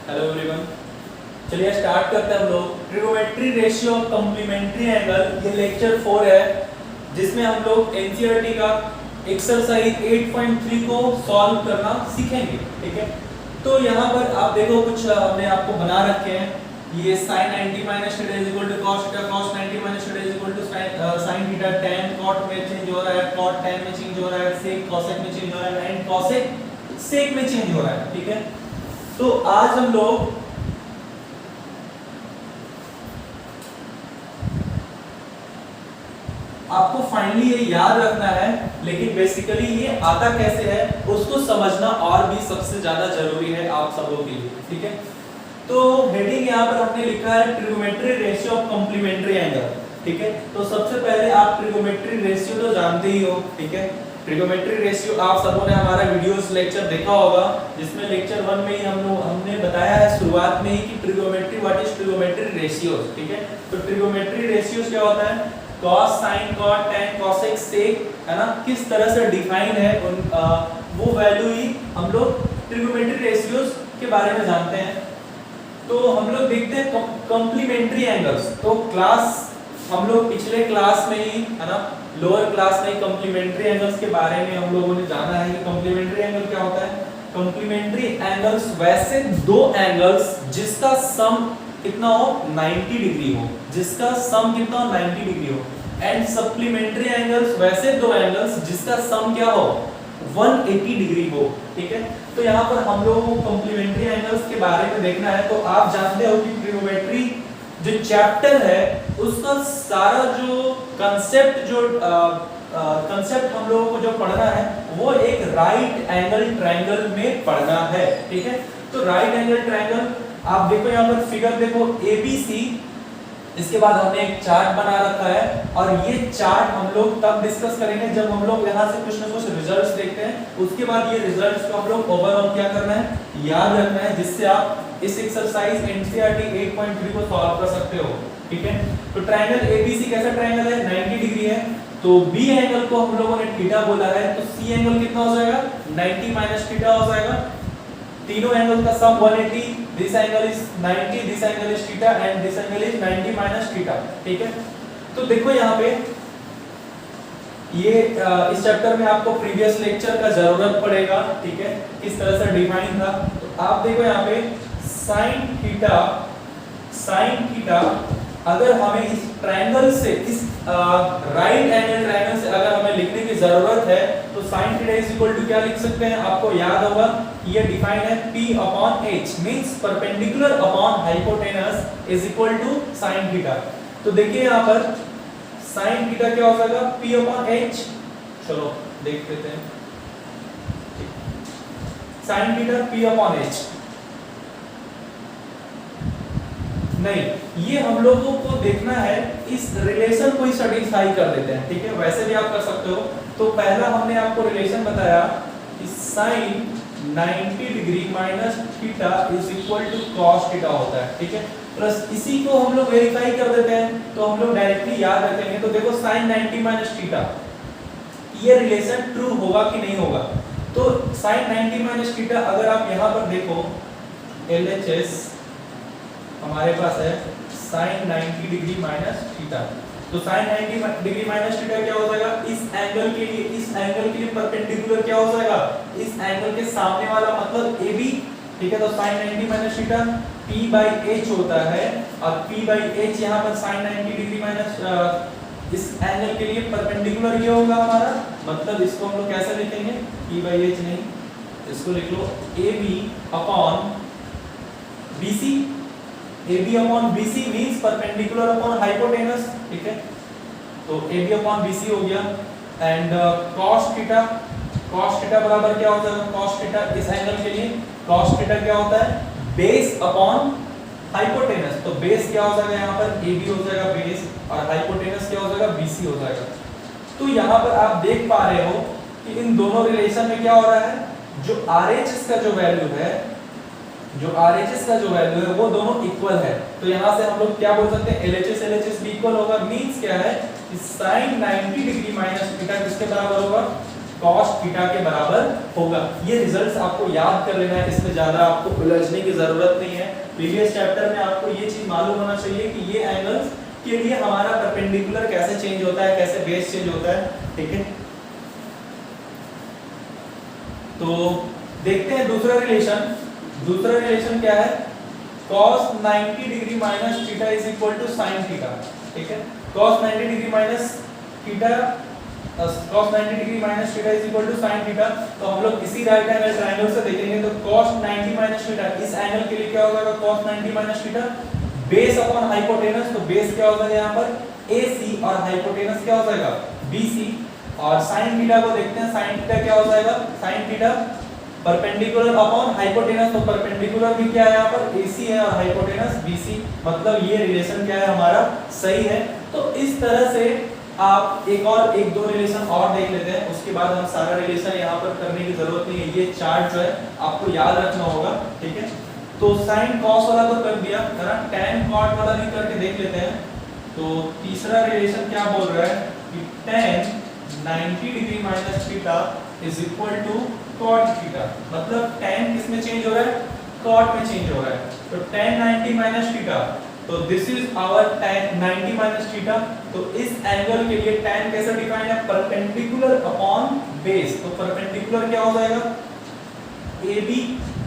Hello everyone. चलिए start करते हैं हम लोग trigonometry ratio of complementary angle. ये लेक्चर 4 है जिसमें हम लोग एनसीईआरटी का एक्सरसाइज 8.3 को सॉल्व करना सीखेंगे। ठीक है, तो यहाँ पर आप देखो कुछ हमने आपको बना रखे हैं। ये sin 90 minus theta is equal to cos theta, cos 90 minus theta is equal to sin theta, tan cot में चेंज हो रहा है, cot tan में चेंज हो रहा है, sec cosec में चेंज हो रहा है एंड cosec sec में चेंज हो रहा है। ठीक है, तो आज हम लोग आपको फाइनली ये याद रखना है, लेकिन बेसिकली ये आता कैसे है उसको समझना और भी सबसे ज्यादा जरूरी है आप सब लोगों के लिए। ठीक है, तो हेडिंग यहाँ पर हमने लिखा है trigonometry ratio of complementary angle. ठीक है, तो सबसे पहले आप ट्रिगोमेट्री रेशियो तो जानते ही हो। ठीक है, ट्रिगोमेट्री रेशियो आप सबों ने हमारा वीडियोस लेक्चर देखा होगा, जिसमें लेक्चर 1 में ही हमने बताया है शुरुआत में ही कि trigonometry what is trigonometry ratios. ठीक है, तो ट्रिगोमेट्री रेशियोस क्या होता है, cos sin cot tan cosec sec, है ना, किस तरह से डिफाइन है उन वो वैल्यू ही हम लोग ट्रिगोमेट्री रेशियोस के बारे में जानते हैं। तो हम लोग देखते हैं कॉम्प्लीमेंट्री एंगल्स। तो क्लास हम लोग पिछले क्लास में ही, है ना, लोअर क्लास में कॉम्प्लीमेंट्री एंगल्स के बारे में हम लोगों ने जाना है कि कॉम्प्लीमेंट्री एंगल क्या होता है। कॉम्प्लीमेंट्री एंगल्स वैसे दो एंगल्स जिसका सम कितना हो 90 डिग्री हो, जिसका सम कितना हो 90 डिग्री हो, एंड सप्लीमेंट्री एंगल्स वैसे दो एंगल्स जिसका सम क्या हो 180 डिग्री हो। ठीक है, तो यहाँ पर हम लोगों को कॉम्प्लीमेंट्री एंगल्स के बारे में देखना है। तो आप जानते हो कि ट्रिगोमेट्री जो चैप्टर है उसका सारा जो कंसेप्ट हम लोगों को जो पढ़ना है वो एक राइट एंगल ट्रायंगल में पढ़ना है। ठीक है, तो राइट एंगल ट्रायंगल आप देखो, यहाँ पर फिगर देखो ABC, इसके बाद हमने एक चार्ट बना रखा है और ये चार्ट हम लोग तब डिस्कस करेंगे जब हम लोग यहाँ से कुछ ना कुछ रिजल्ट्स देखते हैं। उसके बाद ये रिजल्ट्स को हम लोग ओवरऑल क्या करना है, याद रखना है, जिससे आप इस एक्सरसाइज एनसीईआरटी 8.3 को सॉल्व कर सकते हो। ठीक है, तो ट्रायंगल ABC कैसा ट्रायंगल है, 90 डिग्री है, तो B एंगल को हम लोगों ने थीटा बोला है, तो C एंगल कितना हो जाएगा 90 माइनस थीटा हो जाएगा। तीनों एंगल का सम 180, this angle is 90, this angle is theta and this angle is 90 minus theta. ठीक है, तो देखो यहाँ पे ये इस चैप्टर में आपको प्रीवियस लेक्चर का जरूरत पड़ेगा। ठीक है, किस तरह से डिफाइन था, तो आप देखो यहाँ पे sin थीटा अगर हमें इस ट्रायंगल से, इस राइट एंगल ट्रायंगल से अगर हमें लिखने की जरूरत है तो sin theta is equal to क्या लिख सकते हैं, आपको याद होगा ये डिफाइन है P upon H, means perpendicular upon hypotenuse is equal to sin theta. तो देखिए यहाँ पर sin थीटा क्या हो जाएगा P अपॉन H, चलो देख लेते हैं। sin theta P upon H नहीं, ये हम लोगों को देखना है, इस रिलेशन को ही सेटिस्फाई कर देते हैं। ठीक है, वैसे भी आप कर सकते हो। तो पहला हमने आपको रिलेशन बताया कि sin 90 degree minus theta is equal to cos theta होता है। ठीक है, प्लस इसी को हम लोग वेरीफाई कर देते हैं, तो हम लोग डायरेक्टली याद रखेंगे। तो देखो sin 90 माइनस थीटा, ये रिलेशन ट्रू होगा कि नहीं होगा। तो sin 90 माइनस थीटा अगर आप यहाँ पर देखो LHS हमारे पास है sin 90 डिग्री माइनस थीटा, तो sin 90 डिग्री माइनस थीटा क्या हो जाएगा, इस एंगल के लिए परपेंडिकुलर क्या हो जाएगा, इस एंगल के सामने वाला मतलब AB। ठीक है, तो sin 90 minus theta P by H होता है, और P by H यहाँ पर sin 90 डिग्री माइनस इस एंगल के लिए परपेंडिकुलर क्या होगा हमारा, मतलब इसको हम लोग कैसे लिखेंगे, P by H नहीं, इसको लिख लो AB upon BC। AB upon BC means perpendicular upon hypotenuse. ठीक है, तो AB अपॉन BC हो गया, एंड cos थीटा बराबर क्या होता है, cos थीटा इस एंगल के लिए cos थीटा क्या होता है बेस अपॉन हाइपोटेनस। तो बेस क्या हो जाएगा यहाँ पर AB हो जाएगा बेस, और हाइपोटेनस क्या हो जाएगा BC हो जाएगा। तो यहाँ पर आप देख पा रहे हो कि इन दोनों रिलेशन में क्या हो रहा है, जो RHS का जो वैल्यू है वो दोनों इक्वल है। तो यहाँ से हम लोग क्या बोल सकते हैं, LHS भी इक्वल होगा, मींस क्या है कि sin 90 डिग्री माइनस थीटा किसके बराबर होगा, cos थीटा के बराबर होगा। ये रिजल्ट्स आपको याद कर लेना है, इसमें ज्यादा आपको उलझने की जरूरत नहीं है। प्रीवियस चैप्टर में आपको ये चीज मालूम होना चाहिए कि ये एंगल्स के लिए हमारा परपेंडिकुलर कैसे चेंज होता है, कैसे बेस चेंज होता है, ठीक है। तो देखते हैं दूसरा रिलेशन। दूसरा रिलेशन क्या है, cos 90 degree minus theta is equal to sin theta, ठीक है। cos 90 degree minus theta cos 90 degree minus theta is equal to sin theta. तो हम लोग इसी राइट एंगल ट्रायंगल से देखेंगे तो cos 90 माइनस थीटा इस एंगल के लिए क्या होगा, cos 90 minus theta base upon hypotenuse. तो बेस क्या हो जाएगा यहाँ पर AC और हाइपोटेनस क्या हो जाएगा BC। और sin थीटा को देखते हैं, sin थीटा क्या हो जाएगा, sin theta perpendicular upon hypotenuse. तो परपेंडिकुलर भी क्या है यहाँ पर AC है और हाइपोटेनस BC, मतलब ये रिलेशन क्या है हमारा सही है। तो इस तरह से आप एक दो रिलेशन और देख लेते हैं, उसके बाद हम सारा रिलेशन यहाँ पर करने की जरूरत नहीं है। ये चार्ट जो है आपको याद रखना होगा, ठीक है। तो sin cos वाला तो कर दिया है ना, tan cot वाला भी करके देख लेते हैं। तो तीसरा रिलेशन क्या बोल रहा है कि tan 90 degree minus theta is equal to cot theta, मतलब tan किस में चेंज हो रहा है, cot में चेंज हो रहा है। तो tan 90 माइनस थीटा, तो this is our tan 90 minus theta. तो इस एंगल के लिए tan कैसे डिफाइन है, परपेंडिकुलर अपॉन बेस। तो परपेंडिकुलर क्या हो जाएगा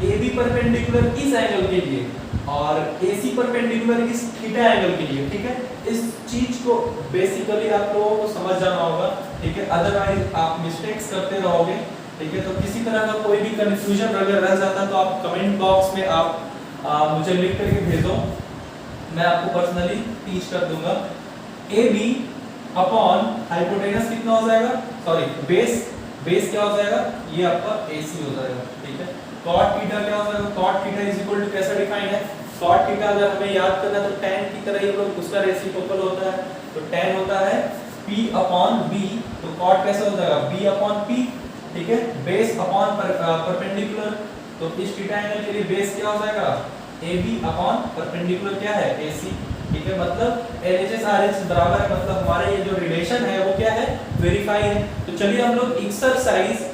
AB परपेंडिकुलर इस एंगल के लिए और AC परपेंडिकुलर इस थीटा एंगल के लिए, ठीक है। इस चीज को बेसिकली आप लोगों को समझ जाना होगा, ठीक है, अदरवाइज आप मिस्टेक्स करते रहोगे, ठीक है। तो किसी तरह का कोई भी कंफ्यूजन अगर रह जाता तो आप कमेंट बॉक्स में आप मुझे लिख करके भेजो, मैं आपको पर्सनली टीच कर दूंगा। AB अपॉन हाइपोटेनस कितना हो जाएगा, सॉरी बेस क्या हो जाएगा, ये आपका AC हो जाएगा, ठीक है। cot थीटा क्या हो जाएगा, cot theta is equal to कैसा डिफाइन है, cot थीटा अगर हमें याद करना है तो tan की तरह ही लोग उसका रेसिप्रोकल होता है। तो tan होता है P अपॉन B, तो cot कैसा हो जाएगा B अपॉन P, ठीक है। बेस अपॉन परपेंडिकुलर, तो इस थीटा एंगल के लिए बेस क्या हो जाएगा AB अपॉन परपेंडिकुलर क्या है AC, ठीक है। मतलब LHS RHS बराबर है, मतलब हमारा ये जो रिलेशन है वो क्या है, वेरीफाई है। तो चलिए हम लोग एक्सरसाइज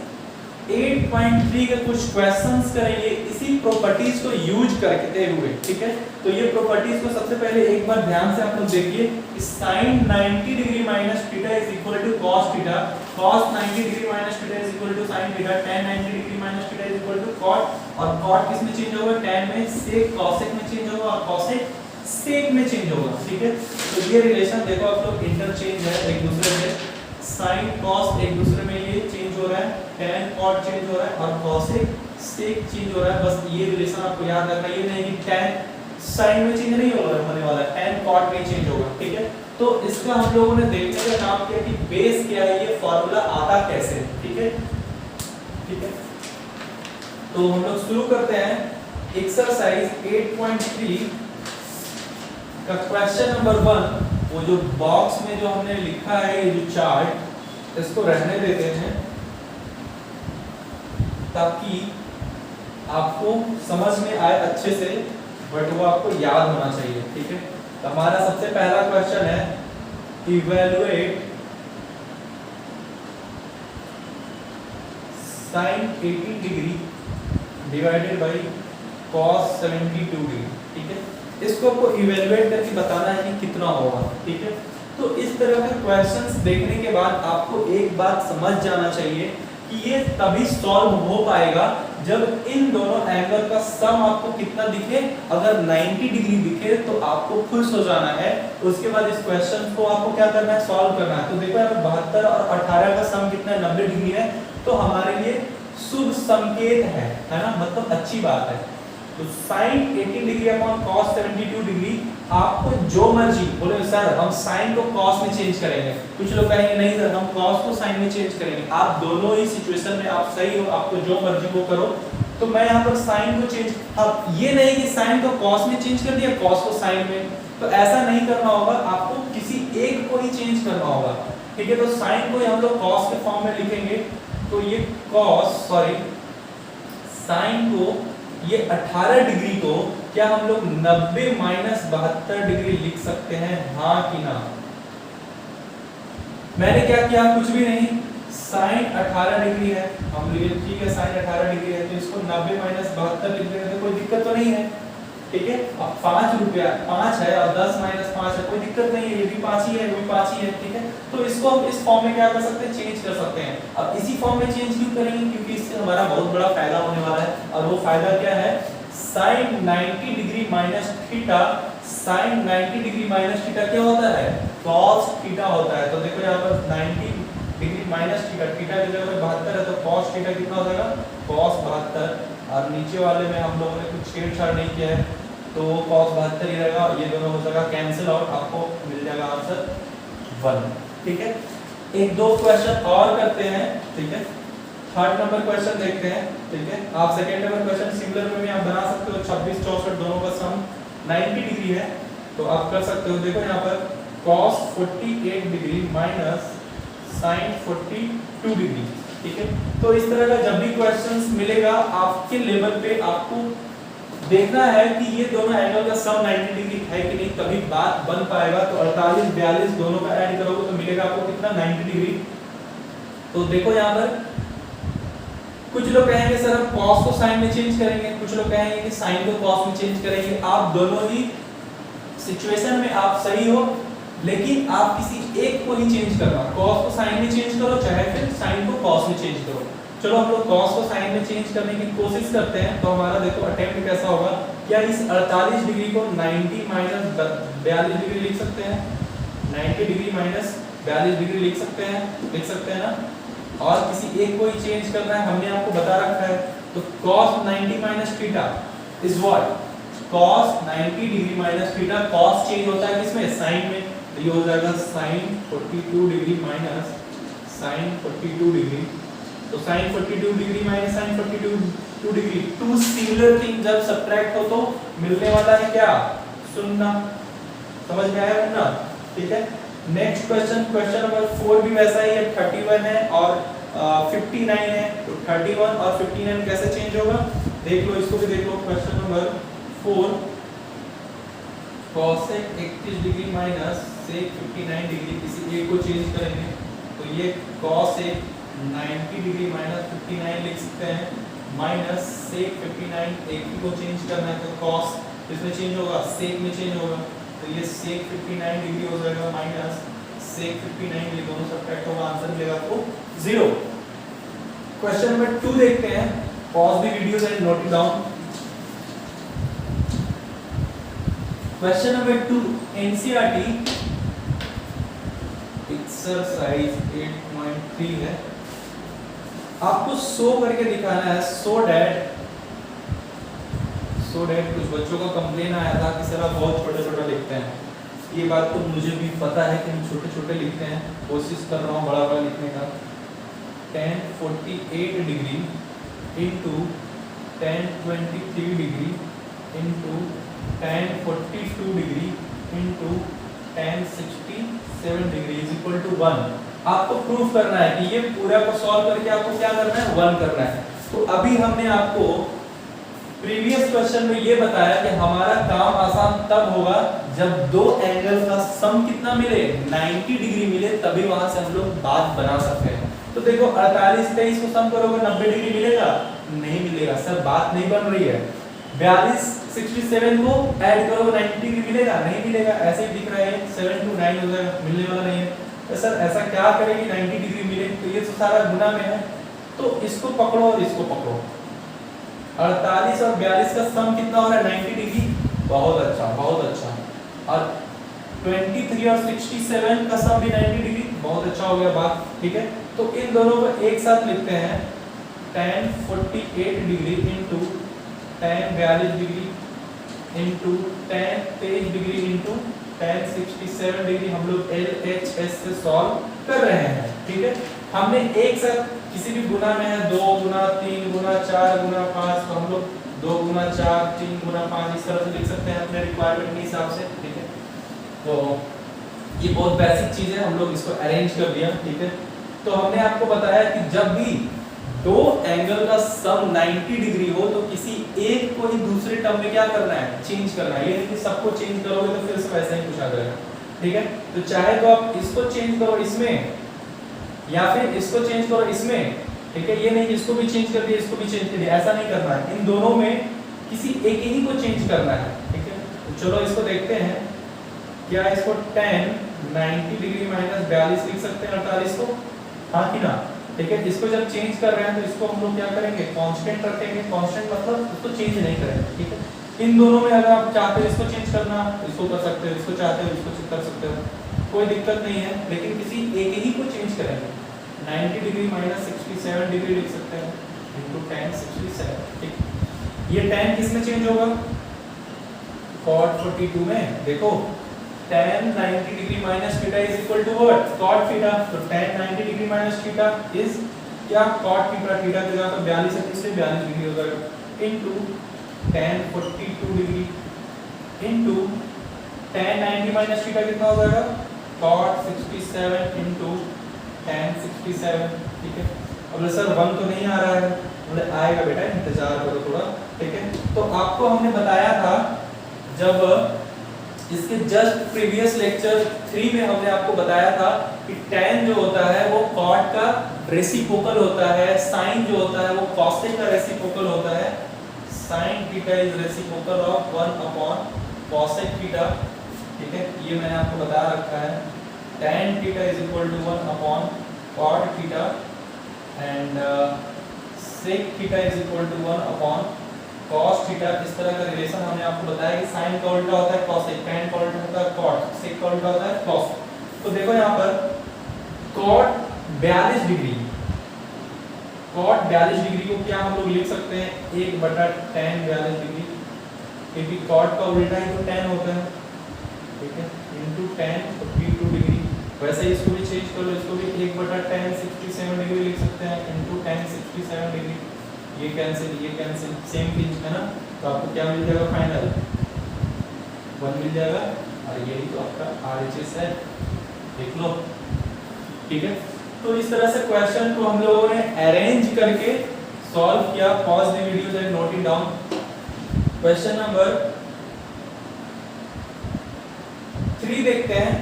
8.3 के कुछ क्वेश्चंस करेंगे इसी प्रॉपर्टीज को यूज करते हुए, ठीक है। तो ये प्रॉपर्टीज को सबसे पहले एक बार ध्यान से आप लोग देखिए। sin 90 degree minus theta is equal to cos theta, cos 90 degree minus theta is equal to sin theta, tan 90 degree minus theta is equal to cot, और cot किस में चेंज होगा, tan में, sec cosec में change होगा और cosec sec में change होगा, ठीक है। तो ये रिलेशन देखो आप लोग इंटरचेंज है एक दूसरे से, sin cos एक दूसरे में ये चेंज हो रहा है, tan cot चेंज हो रहा है और cosec sec चेंज हो रहा है। बस ये रिलेशन आपको याद रखना, ये नहीं कि tan sin में चेंज नहीं होने वाला है, tan cot में चेंज होगा, ठीक है। तो इसका हम लोगों ने देखने का काम किया कि बेस क्या है, ये फार्मूला आता कैसे, ठीक है, ठीक है। तो हम लोग शुरू करते हैं एक्सरसाइज 8.3 का क्वेश्चन नंबर 1। वो जो बॉक्स में जो हमने लिखा है ये जो चार्ट, इसको रहने देते हैं ताकि आपको समझ में आए अच्छे से, बट वो आपको याद होना चाहिए, ठीक है। तो हमारा सबसे पहला क्वेश्चन है evaluate sin 80 degree divided by cos 72 degree, ठीक है। इसको आपको इवैल्यूएट करके बताना है कि कितना होगा, ठीक है। तो इस तरह के क्वेश्चंस देखने के बाद आपको एक बात समझ जाना चाहिए कि ये तभी सॉल्व हो पाएगा जब इन दोनों एंगल का सम आपको कितना दिखे, अगर 90 डिग्री दिखे तो आपको खुश हो जाना है। उसके बाद इस क्वेश्चन को आपको क्या करना है, सॉल्व करना है। तो देखो यहाँ पे 72 और 18 का सम कितना है, 90 डिग्री है, तो हमारे लिए शुभ संकेत है ना, मतलब अच्छी बात है। तो sin 80 degree upon cos 72 degree, आपको जो मर्जी बोले सर हम sin को cos में चेंज करेंगे, कुछ लोग कहेंगे नहीं सर हम cos को sin में चेंज करेंगे। आप दोनों ही सिचुएशन में आप सही हो, आपको जो मर्जी वो करो। तो मैं यहाँ पर sin को चेंज, अब ये नहीं कि sin को cos में चेंज कर दिया, cos को sin में, तो ऐसा नहीं करना होगा, आपको किसी एक को ही चेंज करना होगा, ठीक है। तो sin को हम लोग cos के फॉर्म में लिखेंगे, तो ये cos sin को ये 18 डिग्री को क्या हम लोग 90 माइनस 72 डिग्री लिख सकते हैं, हाँ कि ना। मैंने क्या किया, कुछ भी नहीं, साइन 18 डिग्री है, हम लिए ठीक है साइन 18 डिग्री है, तो इसको 90 माइनस 72 लिख देंगे तो कोई दिक्कत तो नहीं है, ठीक है। अब 5 रुपया 5 है और 10 माइनस 5 है, कोई दिक्कत नहीं है, ये भी 5 ही है, ये भी 5 ही है, ठीक है। तो इसको हम इस फॉर्म में क्या कर सकते हैं, चेंज कर सकते हैं। अब इसी फॉर्म में चेंज क्यों करेंगे, क्योंकि इससे हमारा बहुत बड़ा फायदा होने वाला है, और वो फायदा क्या है, sine 90 degree minus theta, sine 90 degree minus theta क्या होता है, cos थीटा होता है। तो देखो यहाँ पर 90 डिग्री माइनस थीटा, थीटा की जगह 72 है तो cos थीटा कितना हो जाएगा, cos 72, और नीचे वाले में हम लोगों ने कुछ छेड़छाड़ नहीं किया है तो cos 72 ही रहेगा, ये दोनों हो जाएगा कैंसिल आउट, आपको मिल जाएगा आंसर 1, ठीक है। एक दो क्वेश्चन और करते हैं, ठीक है। थर्ड नंबर क्वेश्चन देखते हैं, ठीक है। आप सेकंड नंबर क्वेश्चन सिमिलर में भी आप बना सकते हो, 26 64 दोनों का सम 90 डिग्री है तो आप कर सकते हो। देखो यहाँ पर cos 48 degree minus sin 42 degree, ठीक है। तो इस तरह का जब भी क्वेश्चंस मिलेगा आपके लेवल पे आपको देखना है कि ये दोनों एंगल का सम 90 डिग्री है कि नहीं, तभी बात बन पाएगा। तो 48 42 दोनों का ऐड करोगे तो मिलेगा आपको कितना, 90 डिग्री। तो देखो यहाँ पर कुछ लोग कहेंगे सर हम cos को sin में चेंज करेंगे, कुछ लोग कहेंगे कि sin को cos में चेंज करेंगे। आप दोनों ही सिचुएशन में आप सही हो, लेकिन आप किसी एक को ही चेंज करना, cos को sin में चेंज करो चाहे फिर sin को cos में चेंज करो। चलो हम लोग cos को sin में चेंज करने की कोशिश करते हैं। तो हमारा देखो अटेम्प्ट कैसा होगा, क्या इस 48 डिग्री को 90 माइनस 42 डिग्री लिख सकते हैं, 90 डिग्री माइनस 42 डिग्री लिख सकते हैं ना। और किसी एक को ही चेंज करना है, हमने आपको बता रखा है। तो cos 90 minus theta is what, cos 90 degree minus theta, cos change होता है किसमें, sin में, तो ये हो जाएगा sin 42 degree minus sin 42 degree. तो sin 42 degree minus sin 42 degree, two similar thing जब सब्ट्रैक्ट हो तो मिलने वाला है क्या, शून्य। समझ में आया ना, ठीक है। नेक्स्ट क्वेश्चन, क्वेश्चन नंबर 4 भी वैसा ही है, 31 है और 59 है। तो 31 और 59 कैसे चेंज होगा, देख लो, इसको भी देख लो। Question number 4 cos 31 degree minus sec 59 degree, किसी एक को चेंज करेंगे तो ये cos 90 डिग्री माइनस 59 लिख सकते हैं, माइनस sec 59 एक ही को चेंज करना है तो cos इसमें चेंज होगा, sec में चेंज होगा, तो ये sec 59 डिग्री हो जाएगा माइनस sec 59, ये दोनों सब्ट्रैक्ट होगा, आंसर मिलेगा आपको 0। क्वेश्चन नंबर 2 देखते हैं, pause the video and note it down. Question number 2 NCERT exercise 8.3 है। आपको शो करके दिखाना है, सो डैट कुछ बच्चों का कंप्लेन आया था कि सर आप बहुत छोटे छोटे लिखते हैं। ये बात तो मुझे भी पता है कि हम छोटे छोटे लिखते हैं, कोशिश कर रहा हूँ बड़ा बड़ा लिखने का। tan 48 degree into tan 23 degree into tan 42 degree into tan 67 degree is equal to 1। आपको प्रूफ करना है कि ये पूरा को सॉल्व करके आपको क्या करना है, 1 करना है। तो अभी हमने आपको प्रीवियस क्वेश्चन में ये बताया कि हमारा काम आसान तब होगा जब दो एंगल का सम कितना मिले, 90 डिग्री मिले, तभी वहां से हम लोग बात बना सकते हैं। तो देखो 48 23 को सम करोगे 90 डिग्री मिलेगा, नहीं मिलेगा सर, बात नहीं बन रही है। 42 67 को ऐड करोगे 90 डिग्री मिलेगा, नहीं मिलेगा, ऐसे ही दिख रहा है 7 to 9 हो जाएगा, मिलने वाला नहीं है। तो सर ऐसा क्या करें कि 90 डिग्री मिले, तो ये तो सारा गुना में है, तो इसको पकड़ो और इसको पकड़ो। 48 और 42 का सम कितना हो रहा है, 90 डिग्री, बहुत अच्छा बहुत अच्छा। और 23 और 67 का सम भी 90 डिग्री, बहुत अच्छा हो गया बात, ठीक है। तो इन दोनों को एक साथ लिखते हैं, tan 48 degree into tan 42 degree into tan 23 degree into tan 67 degree. हम लोग LHS से सॉल्व कर रहे हैं, ठीक है। हमने एक साथ किसी भी गुना में है 2 गुना 3 गुना 4 गुना 5, तो हम लोग 2 गुना 4 3 गुना 5 इस तरह से लिख सकते हैं अपने रिक्वायरमेंट के हिसाब से, ठीक है। तो ये बहुत बेसिक चीज है, हम लोग इसको अरेंज कर दिया, ठीक है। तो हमने आपको बताया कि जब भी दो एंगल का सम 90 डिग्री हो तो किसी एक को ही दूसरे टर्म में क्या करना है, चेंज करना है। ये नहीं कि सबको चेंज करोगे तो फिर से वैसा ही पूछा जाएगा, ठीक है। तो चाहे तो आप इसको चेंज करो इसमें, या फिर इसको चेंज करो इसमें, ठीक है। ये नहीं इसको भी चेंज कर दिया इसको भी चेंज कर दिया, ऐसा नहीं करना है, इन दोनों में किसी एक ही को चेंज करना है, ठीक है। तो चलो इसको देखते हैं, क्या इसको tan 90 डिग्री माइनस 42 लिख सकते हैं 48 को, हाँ कि ना, ठीक है। इसको जब चेंज कर रहे हैं तो इसको हम लोग क्या करेंगे, कांस्टेंट रखेंगे, कांस्टेंट मतलब उसको चेंज नहीं करेंगे, ठीक है। इन दोनों में अगर आप चाहते हो इसको चेंज करना इसको कर सकते हो, इसको चाहते हो इसको कर सकते हो, कोई दिक्कत नहीं है, लेकिन किसी एक ही को चेंज करेंगे। 90 डिग्री माइनस 67 डिग्री लिख सकते हैं इनटू tan 67, ठीक। ये tan किस में चेंज होगा, cot 42 में, देखो tan 90 degree minus theta is equal to what, cot theta, तो tan 90 degree minus theta is क्या, cot थीटा, थीटा की जगह 42 है इसलिए 42 डिग्री हो जाएगा into tan 42 degree into tan 90 minus theta कितना हो जाएगा, cot 67 इनटू tan 67, ठीक है। अब सर 1 तो नहीं आ रहा है, बोले आएगा बेटा इंतजार करो थोड़ा, ठीक है। तो आपको हमने बताया था जब इसके जस्ट प्रीवियस लेक्चर 3 में हमने आपको बताया था कि tan जो होता है वो cot का रेसिप्रोकल होता है, sin जो होता है वो cosec का रेसिप्रोकल होता है, sin theta is reciprocal of 1 upon cosec theta, ठीक है। ये मैंने आपको बता रखा है, tan theta is equal to 1 upon cot theta and sec theta is equal to 1 upon cos theta. इस तरह का रिलेशन हमने आपको बताया कि sin का उल्टा होता है cosec, tan का उल्टा होता है cot, sec का उल्टा होता है cos। तो देखो यहाँ पर cot 42 डिग्री, cot 42 डिग्री को क्या हम लोग लिख सकते हैं, 1/tan 42 डिग्री, क्योंकि cot का उल्टा ही तो tan होता है, ठीक है, इनटू tan 42 डिग्री। वैसे इसको भी चेंज कर लो, इसको भी 1/tan 67 डिग्री लिख सकते हैं इनटू tan 67 डिग्री, ये कैंसिल सेम चीज है ना, तो आपको क्या मिल जाएगा फाइनल 1 मिल जाएगा, और यही तो आपका RHS है, देख लो, ठीक है। तो इस तरह से क्वेश्चन को हम लोगों ने अरेंज करके सॉल्व किया। Pause the video and note it down. Question number 3 देखते हैं।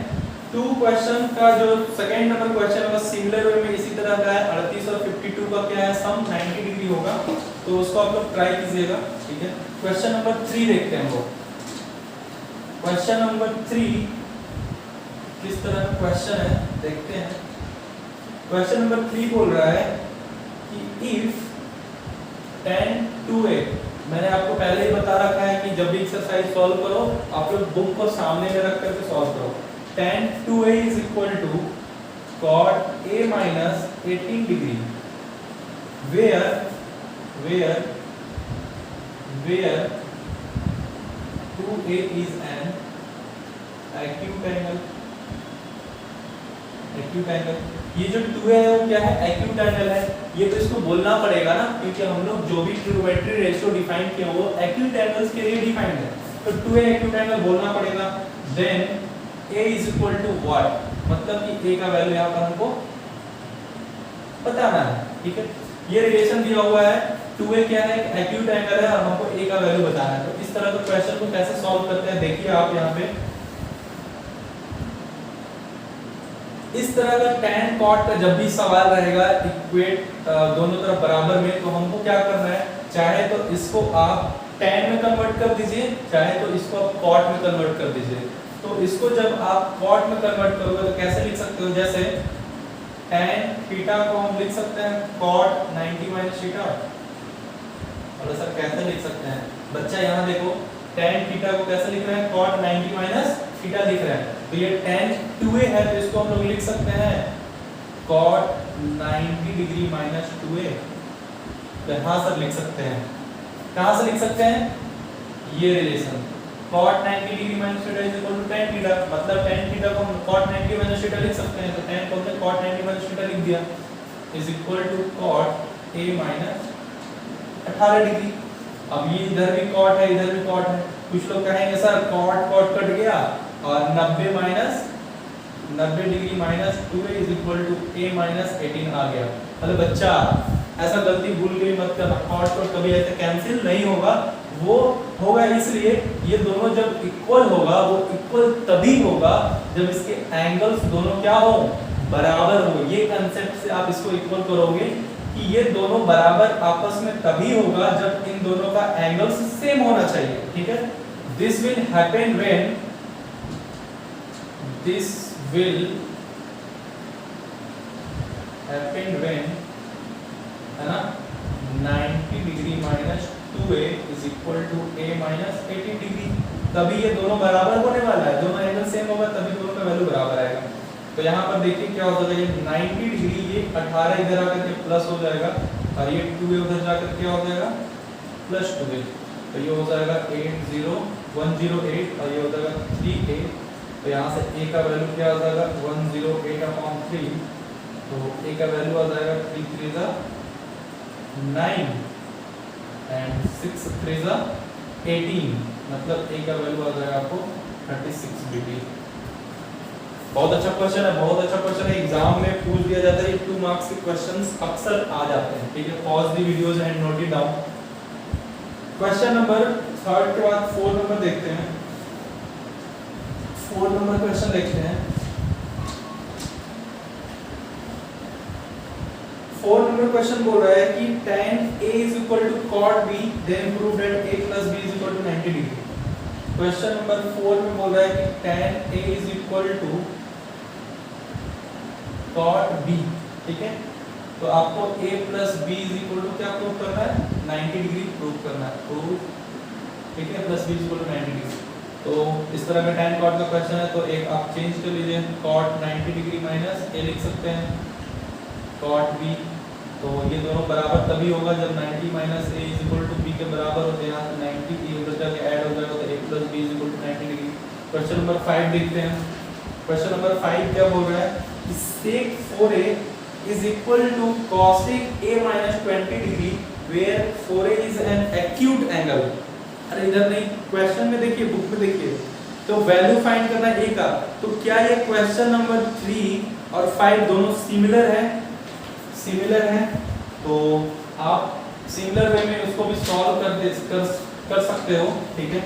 2 क्वेश्चन का जो सेकंड नंबर क्वेश्चन है सिमिलर वे में इसी तरह का है, 38 और 52 का क्या है सम 90 डिग्री होगा, तो उसको आप लोग ट्राई कीजिएगा, ठीक है। क्वेश्चन नंबर 3 देखते हैं हम लोग। क्वेश्चन नंबर 3 किस तरह का क्वेश्चन है देखते हैं। क्वेश्चन नंबर 3 बोल रहा है कि इफ tan 2a, मैंने आपको पहले ही बता रखा है कि जब भी एक्सरसाइज सॉल्व करो आप लोग बुक को सामने में रख करके सॉल्व करो। tan 2a is equal to cot a minus 18 degree where 2a is an acute angle। ये जो 2a है वो क्या है, एक्यूट एंगल है। ये तो इसको बोलना पड़ेगा ना, क्योंकि हम लोग जो भी ट्रिग्नोमेट्री रेशियो डिफाइन किया वो एक्यूट एंगल्स के लिए डिफाइंड है, तो 2a एक्यूट एंगल बोलना पड़ेगा। Then a is equal to what, मतलब कि a का वैल्यू यहाँ पर हमको बताना है, ठीक है। ये रिलेशन दिया हुआ है, 2a क्या है, एक एक्यूट एंगल है और हमको a का वैल्यू बताना है। तो इस तरह के क्वेश्चन को कैसे सॉल्व करते हैं देखिए आप यहाँ पे। इस तरह का tan cot का जब भी सवाल रहेगा इक्वेट दोनों तरफ बराबर में, तो हमको क्या करना है, चाहे तो इसको आप tan में कन्वर्ट कर दीजिए, चाहे तो इसको आप cot में कन्वर्ट कर दीजिए। तो इसको जब आप cot में कन्वर्ट करोगे तो कैसे लिख सकते हो, जैसे tan थीटा को हम लिख सकते हैं cot 90 माइनस थीटा। और सर कैसे लिख सकते हैं बच्चा, यहाँ देखो tan थीटा को कैसे लिख रहे हैं, cot 90 माइनस थीटा लिख रहे हैं। तो ये tan 2a है तो इसको हम लोग लिख सकते हैं cot 90 डिग्री माइनस 2a। तो यहाँ सर लिख सकते हैं, कहाँ से लिख सकते हैं, ये relation cot 90 degree minus theta is equal to tan theta, मतलब tan थीटा को हम cot 90 माइनस थीटा लिख सकते हैं। तो tan को हमने cot 90 माइनस थीटा लिख दिया is equal to cot a minus 18 degree. अब ये इधर भी cot है इधर भी cot है, कुछ लोग कहेंगे सर cot कट गया और 90 degree minus 2a is equal to a minus 18 आ गया। अरे बच्चा ऐसा गलती भूल गई मत करना, cot कभी ऐसे कैंसिल नहीं होगा, वो होगा इसलिए ये दोनों जब इक्वल होगा, वो इक्वल तभी होगा जब इसके एंगल्स दोनों क्या हो, बराबर हो, ये कंसेप्ट से आप इसको इक्वल करोगे कि ये दोनों बराबर आपस में तभी होगा जब इन दोनों का एंगल सेम होना चाहिए, ठीक है। दिस विल हैपन व्हेन है ना 90 degree minus 2a is equal to a minus 80 degree, तभी ये दोनों बराबर होने वाला है, दोनों एंगल सेम होगा तभी दोनों का वैल्यू बराबर आएगा। तो यहाँ पर देखिए क्या हो जाएगा, ये 90 डिग्री, ये 18 इधर आकर के प्लस हो जाएगा और ये 2a उधर जाकर क्या हो जाएगा प्लस 2a, तो ये हो जाएगा 108 और ये हो जाएगा 3a। तो यहाँ से a का वैल्यू क्या हो जाएगा 108/3, तो a का वैल्यू आ जाएगा 3 3 9 एंड 6 3 18, मतलब a का वैल्यू आ जाएगा आपको 36 डिग्री। बहुत अच्छा क्वेश्चन है, बहुत अच्छा क्वेश्चन है, एग्जाम में पूछ दिया जाता है, 2 मार्क्स के क्वेश्चंस अक्सर आ जाते हैं, ठीक है। Pause the videos and note it down. Question number 3 के बाद 4 नंबर देखते हैं। 4 नंबर क्वेश्चन देखते हैं। 4 नंबर क्वेश्चन बोल रहा है कि tan a is equal to cot b, then prove that a plus b is equal to 90 degree. Question number 4 में बोल रहा है कि tan a is equal to cot b, ठीक है। तो आपको a plus b is equal to क्या प्रूव करना है 90 डिग्री प्रूव करना है, प्रूव, ठीक है, plus b is equal to 90 degree. तो इस तरह का tan cot का क्वेश्चन है, तो एक आप चेंज कर लीजिए, cot 90 डिग्री माइनस a लिख सकते हैं cot b, तो ये दोनों बराबर तभी होगा जब 90 minus a is equal to b के बराबर हो, तो यहाँ 90 b उधर जाके ऐड हो जाएगा, तो a plus b is equal to 90 degree. Question number 5 देखते हैं। क्वेश्चन नंबर 5 क्या बोल रहा है कि sec 4a is equal to cosec a minus 20 degree where 4a is an acute angle। अरे इधर नहीं, क्वेश्चन में देखिए, बुक में देखिए, तो वैल्यू फाइंड करना है a का। तो क्या ये क्वेश्चन नंबर 3 और 5 दोनों सिमिलर है? सिमिलर है, तो आप सिमिलर वे में उसको भी सॉल्व कर सकते हो, ठीक है।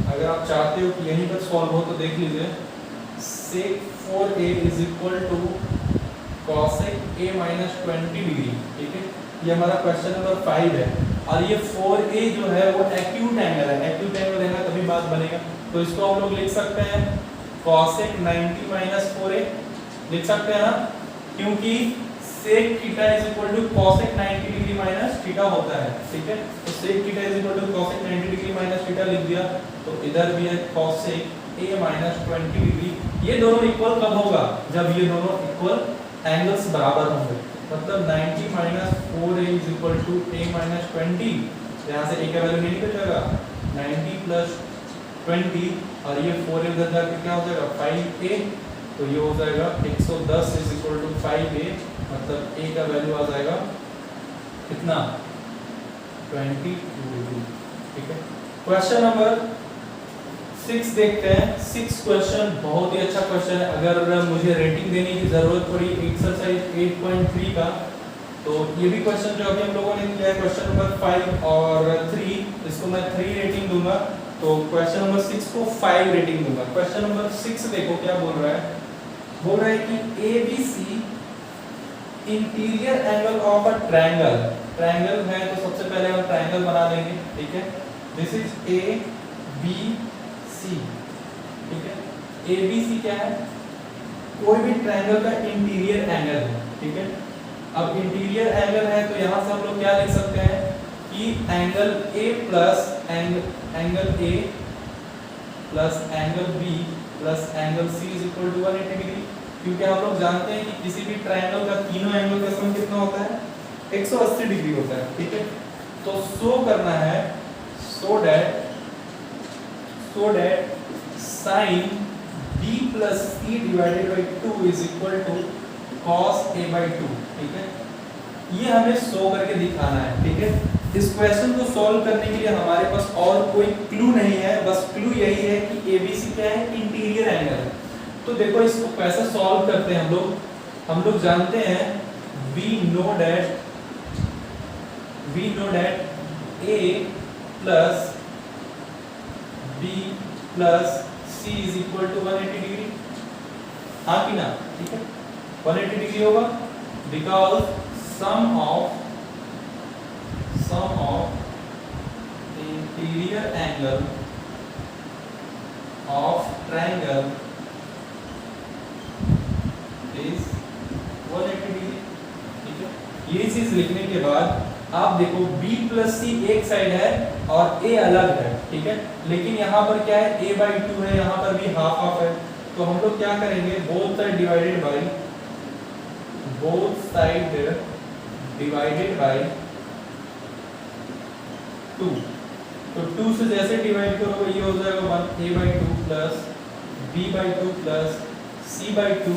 अगर आप चाहते हो कि यहीं पर सॉल्व हो तो देख लीजिए, sec 4a is equal to cosec a minus 20 degree, ठीक है। ये हमारा क्वेश्चन नंबर 5 है और ये 4a जो है वो एक्यूट एंगल है, एक्यूट एंगल रहेगा तभी बात बनेगा। तो इसको हम लोग लिख सकते हैं cosec 90 minus 4a, लिख सकते हैं ना, क्योंकि sec theta is equal to cosec 90 degree minus theta होता है, ठीक है। तो sec theta is equal to cosec 90 degree minus theta लिख दिया, तो इधर भी है cosec a minus 20 डिग्री। ये दोनों इक्वल कब होगा? जब ये दोनों इक्वल एंगल्स बराबर होंगे, मतलब 90 minus 4a is equal to a minus 20, यहाँ से a का वैल्यू नहीं निकल जाएगा, 90 प्लस 20 और ये 4a उधर जाके क्या हो जाएगा 5a, तो ये हो जाएगा 110 इज इक्वल टू 5a, मतलब a का वैल्यू आ जाएगा कितना 22 डिग्री, ठीक है। क्वेश्चन नंबर 6 देखते हैं। 6 क्वेश्चन बहुत ही अच्छा क्वेश्चन है। अगर मुझे रेटिंग देने की जरूरत पड़ी एक्सरसाइज 8.3 का, तो ये भी क्वेश्चन जो अभी हम लोगों ने किया है क्वेश्चन नंबर 5 और 3, इसको मैं 3 रेटिंग दूंगा, तो क्वेश्चन नंबर 6 को 5 रेटिंग दूंगा। क्वेश्चन नंबर 6 देखो क्या बोल रहा है, बोल रहा है कि ABC interior angle of a triangle, triangle है तो सबसे पहले हम ट्रायंगल बना देंगे, ठीक है। दिस इज ABC, ठीक है। ABC क्या है? कोई भी ट्रायंगल का इंटीरियर एंगल है, ठीक है। अब इंटीरियर एंगल है तो यहाँ से हम लोग क्या लिख सकते हैं कि angle A plus angle A plus angle B plus angle C is equal to 180 degree, क्योंकि हम लोग जानते हैं कि किसी भी ट्रायंगल का तीनों एंगल का सम कितना होता है 180 डिग्री होता है, ठीक है। तो शो करना है so that sin B plus C divided by 2 is equal to cos A by 2, ठीक है। ये हमें शो करके दिखाना है, ठीक है। इस क्वेश्चन को सॉल्व करने के लिए हमारे पास और कोई क्लू नहीं है, बस क्लू यही है कि ABC क्या है, इंटीरियर एंगल है। तो देखो इसको कैसे सॉल्व करते हैं हम लोग जानते हैं we know that A plus B plus C is equal to 180 degree, हाँ कि ना, ठीक है। 180 डिग्री होगा, because sum of interior angle of triangle is 180 degree. ठीक है, ये चीज लिखने के बाद आप देखो B प्लस C एक साइड है और A अलग है, ठीक है, लेकिन यहाँ पर क्या है, A/2 है, यहाँ पर भी हाफ हाफ है, तो हम लोग क्या करेंगे, बोथ साइड डिवाइडेड बाय 2। तो 2 से जैसे डिवाइड करोगे ये हो जाएगा 1 A/2 plus B/2 plus C/2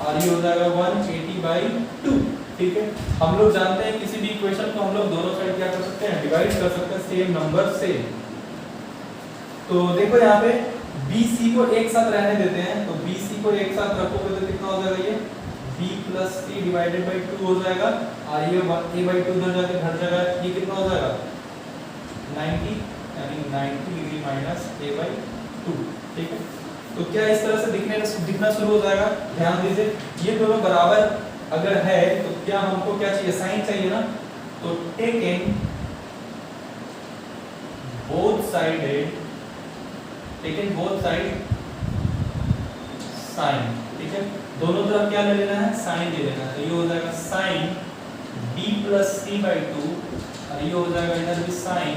और ये हो जाएगा 180/2। ठीक है, हम लोग जानते हैं किसी भी इक्वेशन को हम लोग दोनों साइड क्या कर सकते हैं, डिवाइड कर सकते हैं सेम नंबर से। तो देखो यहाँ पे BC को एक साथ रहने देते हैं, तो BC को एक साथ रखोगे तो कितना हो जाएगा, ये B plus C divided by 2 हो जाएगा और ये A/2 उधर जाके घट जाएगा, ये कितना हो जाएगा 90, यानी 90 डिग्री माइनस A/2। ठीक है, तो क्या इस तरह से दिखना शुरू हो जाएगा। ध्यान दीजिए, ये दोनों बराबर अगर है तो क्या हमको क्या चाहिए, साइन चाहिए ना, तो टेकिंग बोथ साइड साइन। ठीक है, दोनों तरफ क्या ले लेना है, साइन ले लेना है, तो ये हो जाएगा साइन B प्लस C/2 और ये हो जाएगा इधर भी साइन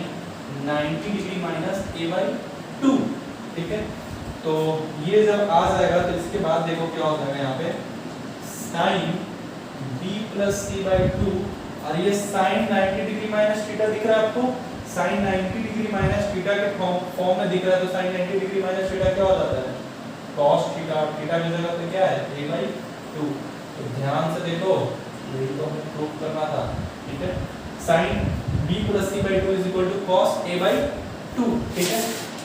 90 डिग्री माइनस A/2। ठीक है, तो ये जब आ जाएगा तो इसके बाद देखो क्या हो जाएगा, यहाँ पे साइन B प्लस C/2 और ये साइन 90 डिग्री माइनस थीटा दिख रहा है आपको, साइन 90 डिग्री माइनस थीटा के फॉर्म में दिख रहा है, तो साइन 90 डिग्री माइनस थीटा क्या हो जाता है, cos थीटा, थीटा की जगह पे क्या है A/2। तो ध्यान से देखो, यही तो हमें प्रूव करना था। ठीक है, sine B plus C/2 is equal to cos A/2। ठीक है,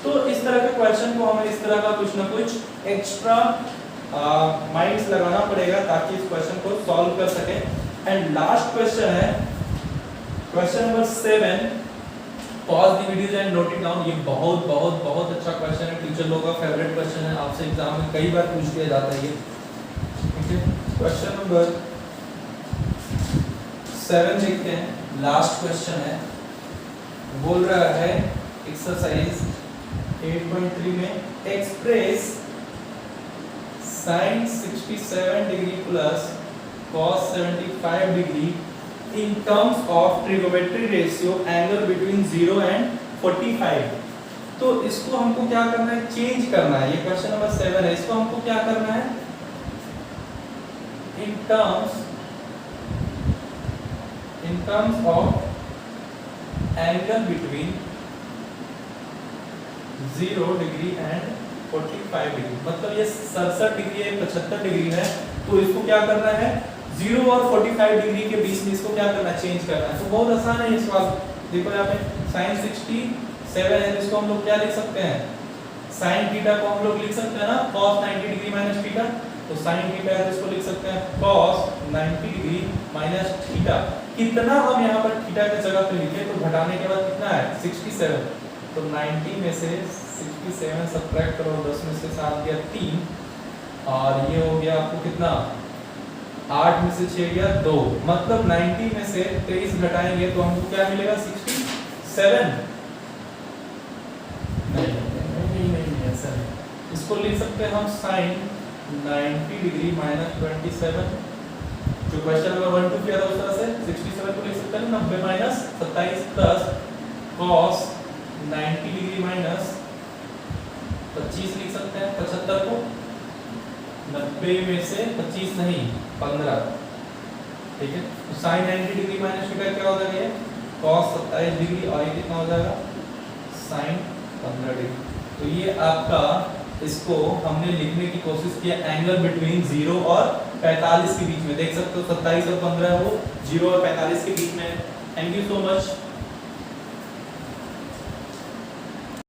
तो इस तरह के क्वेश्चन को हमें इस तरह का कुछ ना कुछ एक्स्ट्रा माइंड्स लगाना पड़ेगा ताकि इस क्वेश्चन को सॉल्व कर सके। एंड लास्ट क्वेश्चन है question number 7। Pause the video and note it down. ये बहुत बहुत बहुत अच्छा क्वेश्चन है, टीचर लोगों का फेवरेट क्वेश्चन है, आपसे एग्जाम में कई बार पूछ लिया जाता है ये। ठीक है, क्वेश्चन नंबर 7 देखते हैं, लास्ट क्वेश्चन है। बोल रहा है एक्सरसाइज 8.3 में express sin 67 degree plus cos 75 degree in terms of trigonometry ratio angle between 0 and 45। तो इसको हमको क्या करना है, चेंज करना है। ये क्वेश्चन नंबर 7 है, इसको हमको क्या करना है, in terms of angle between 0 degree and 45 degree, मतलब ये 67 डिग्री है, 75 डिग्री है, तो इसको क्या करना है, 0 और 45 डिग्री के बीच में इसको क्या करना है, चेंज करना है। तो बहुत आसान है ये सवाल। देखो यहाँ पे sin 67 है, इसको हम लोग क्या लिख सकते हैं, sin थीटा को हम लोग लिख सकते हैं ना cos 90 डिग्री माइनस थीटा, तो sin थीटा है तो इसको लिख सकते हैं cos 90 डिग्री माइनस थीटा। कितना हम यहाँ पर थीटा की जगह पे लिखे, तो घटाने के बाद कितना है 67, तो 90 में से 67 सब्ट्रैक्ट करो, 10 में से 7 गया 3 और ये हो गया आपको कितना, 8 में से 6 गया 2, मतलब 90 में से 23 घटाएंगे तो हमको क्या मिलेगा 67। नहीं ऐसा नहीं, इसको लिख सकते हैं हम sin 90 डिग्री माइनस 27, जो क्वेश्चन नंबर 1 2 किया था उस तरह से 67 को लिख सकते हैं 90 minus 27 plus cos 90 degree minus 25 लिख सकते हैं, 75 को 90 में से 25 नहीं 15। ठीक है, तो sin 90 डिग्री माइनस थीटा क्या हो जाएगा, cos 27 डिग्री और ये कितना हो जाएगा sin 15 डिग्री। तो ये आपका, इसको हमने लिखने की कोशिश किया एंगल बिटवीन 0 और 45 के बीच में, देख सकते हो 27 और 15 वो 0 और 45 के बीच में। Thank you so much.